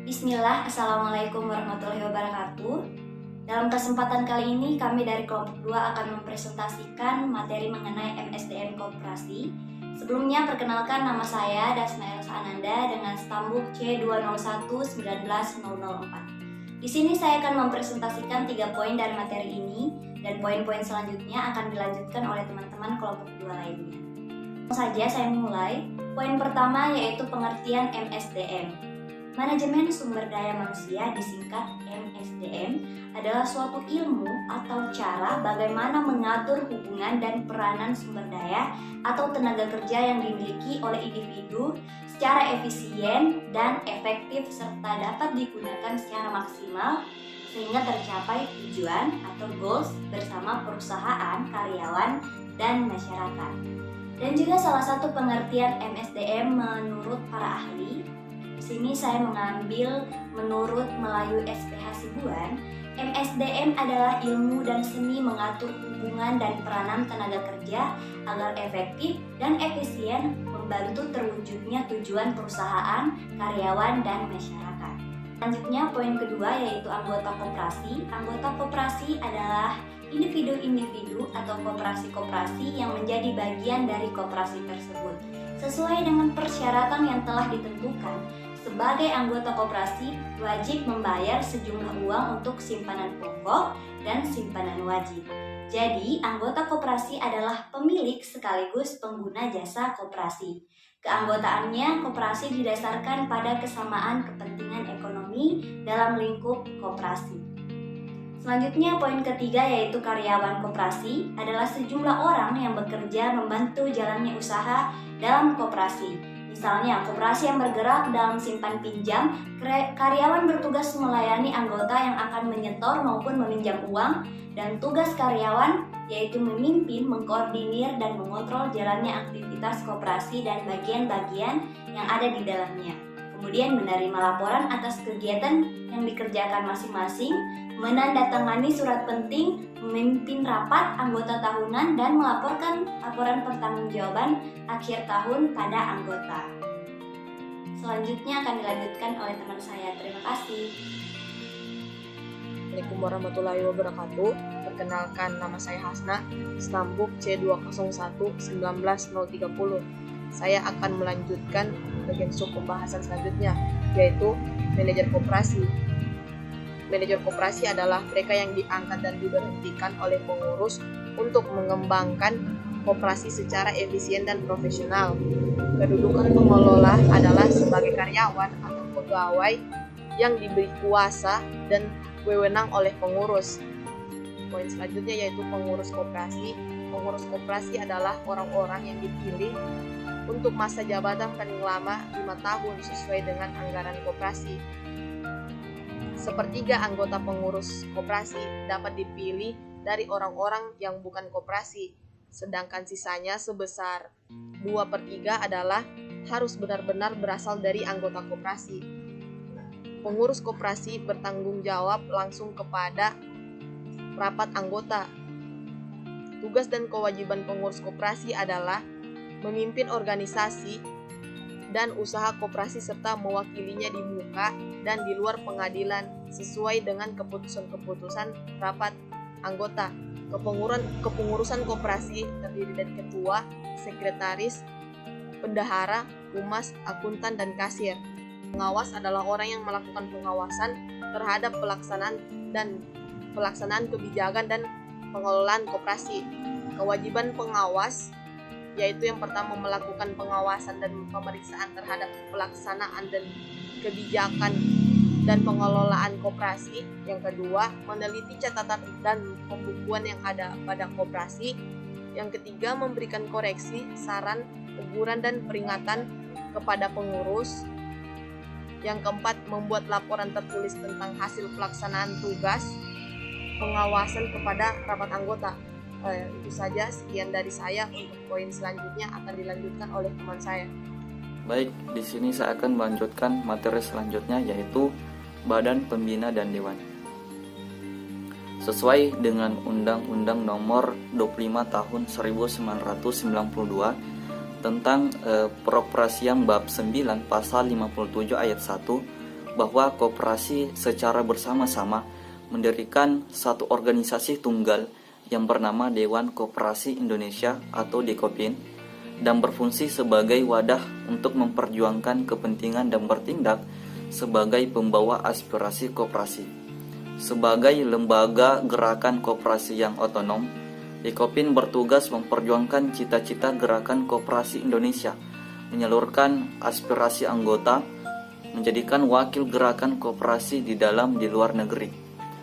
Bismillah, Assalamualaikum warahmatullahi wabarakatuh. Dalam kesempatan kali ini kami dari kelompok 2 akan mempresentasikan materi mengenai MSDM Koperasi. Sebelumnya perkenalkan, nama saya Dasma Elsa Ananda dengan stambuk C201190004. Di sini saya akan mempresentasikan 3 poin dari materi ini dan poin-poin selanjutnya akan dilanjutkan oleh teman-teman kelompok 2 lainnya. Langsung saja saya mulai. Poin pertama yaitu pengertian MSDM. Manajemen Sumber Daya Manusia disingkat MSDM adalah suatu ilmu atau cara bagaimana mengatur hubungan dan peranan sumber daya atau tenaga kerja yang dimiliki oleh individu secara efisien dan efektif serta dapat digunakan secara maksimal sehingga tercapai tujuan atau goals bersama perusahaan, karyawan, dan masyarakat. Dan juga salah satu pengertian MSDM menurut para ahli. Di sini saya mengambil menurut Melayu SPH Sibuan, MSDM adalah ilmu dan seni mengatur hubungan dan peranan tenaga kerja agar efektif dan efisien membantu terwujudnya tujuan perusahaan, karyawan, dan masyarakat. Selanjutnya poin kedua yaitu anggota koperasi. Anggota koperasi adalah individu-individu atau koperasi-koperasi yang menjadi bagian dari koperasi tersebut sesuai dengan persyaratan yang telah ditentukan. Sebagai anggota koperasi wajib membayar sejumlah uang untuk simpanan pokok dan simpanan wajib. Jadi, anggota koperasi adalah pemilik sekaligus pengguna jasa koperasi. Keanggotaannya koperasi didasarkan pada kesamaan kepentingan ekonomi dalam lingkup koperasi. Selanjutnya poin ketiga yaitu karyawan koperasi adalah sejumlah orang yang bekerja membantu jalannya usaha dalam koperasi. Misalnya, koperasi yang bergerak dalam simpan pinjam, karyawan bertugas melayani anggota yang akan menyetor maupun meminjam uang, dan tugas karyawan yaitu memimpin, mengkoordinir, dan mengontrol jalannya aktivitas koperasi dan bagian-bagian yang ada di dalamnya. Kemudian menerima laporan atas kegiatan yang dikerjakan masing-masing, menandatangani surat penting, memimpin rapat anggota tahunan, dan melaporkan laporan pertanggungjawaban akhir tahun pada anggota. Selanjutnya akan dilanjutkan oleh teman saya. Terima kasih. Assalamualaikum warahmatullahi wabarakatuh. Perkenalkan, nama saya Hasna, stambuk C201190030. Saya akan melanjutkan bagian sub pembahasan selanjutnya, yaitu manajer koperasi. Manajer koperasi adalah mereka yang diangkat dan diberhentikan oleh pengurus untuk mengembangkan koperasi secara efisien dan profesional. Kedudukan pengelola adalah sebagai karyawan atau pegawai yang diberi kuasa dan wewenang oleh pengurus. Poin selanjutnya yaitu pengurus koperasi. Pengurus koperasi adalah orang-orang yang dipilih untuk masa jabatan paling lama 5 tahun sesuai dengan anggaran koperasi. Sepertiga anggota pengurus koperasi dapat dipilih dari orang-orang yang bukan koperasi, sedangkan sisanya sebesar 2/3 adalah harus benar-benar berasal dari anggota koperasi. Pengurus koperasi bertanggung jawab langsung kepada rapat anggota. Tugas dan kewajiban pengurus koperasi adalah memimpin organisasi dan usaha koperasi serta mewakilinya di muka dan di luar pengadilan sesuai dengan keputusan-keputusan rapat anggota. Kepengurusan koperasi terdiri dari ketua, sekretaris, bendahara, humas, akuntan, dan kasir. Pengawas adalah orang yang melakukan pengawasan terhadap pelaksanaan kebijakan dan pengelolaan koperasi. Kewajiban pengawas yaitu yang pertama melakukan pengawasan dan pemeriksaan terhadap pelaksanaan dan kebijakan dan pengelolaan koperasi. Yang kedua, meneliti catatan dan pembukuan yang ada pada koperasi. Yang ketiga, memberikan koreksi, saran, teguran, dan peringatan kepada pengurus. Yang keempat, membuat laporan tertulis tentang hasil pelaksanaan tugas pengawasan kepada rapat anggota. Itu saja, sekian dari saya. Untuk poin selanjutnya akan dilanjutkan oleh teman saya. Baik, di sini saya akan melanjutkan materi selanjutnya yaitu Badan Pembina dan Dewan. Sesuai dengan Undang-Undang Nomor 25 Tahun 1992 tentang Peroperasian Bab 9 Pasal 57 Ayat 1, bahwa koperasi secara bersama-sama mendirikan satu organisasi tunggal yang bernama Dewan Koperasi Indonesia atau Dekopin dan berfungsi sebagai wadah untuk memperjuangkan kepentingan dan bertindak sebagai pembawa aspirasi koperasi. Sebagai lembaga gerakan koperasi yang otonom, Dekopin bertugas memperjuangkan cita-cita gerakan koperasi Indonesia, menyalurkan aspirasi anggota, menjadikan wakil gerakan koperasi di dalam di luar negeri,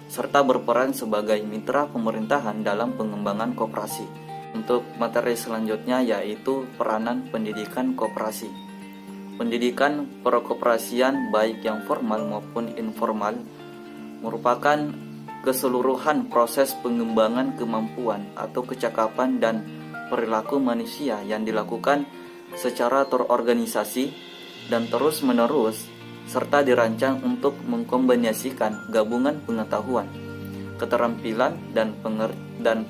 serta berperan sebagai mitra pemerintahan dalam pengembangan koperasi. Untuk materi selanjutnya yaitu peranan pendidikan koperasi. Pendidikan perkoperasian baik yang formal maupun informal merupakan keseluruhan proses pengembangan kemampuan atau kecakapan dan perilaku manusia yang dilakukan secara terorganisasi dan terus-menerus serta dirancang untuk mengkombinasikan gabungan pengetahuan, keterampilan dan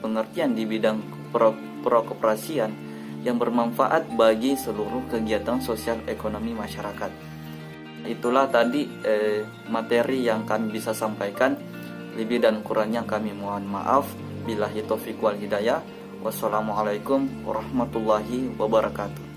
pengertian di bidang perkoperasian yang bermanfaat bagi seluruh kegiatan sosial ekonomi masyarakat. Itulah tadi materi yang kami bisa sampaikan. Lebih dan kurangnya kami mohon maaf. Billahi taufiq wal hidayah. Wassalamualaikum warahmatullahi wabarakatuh.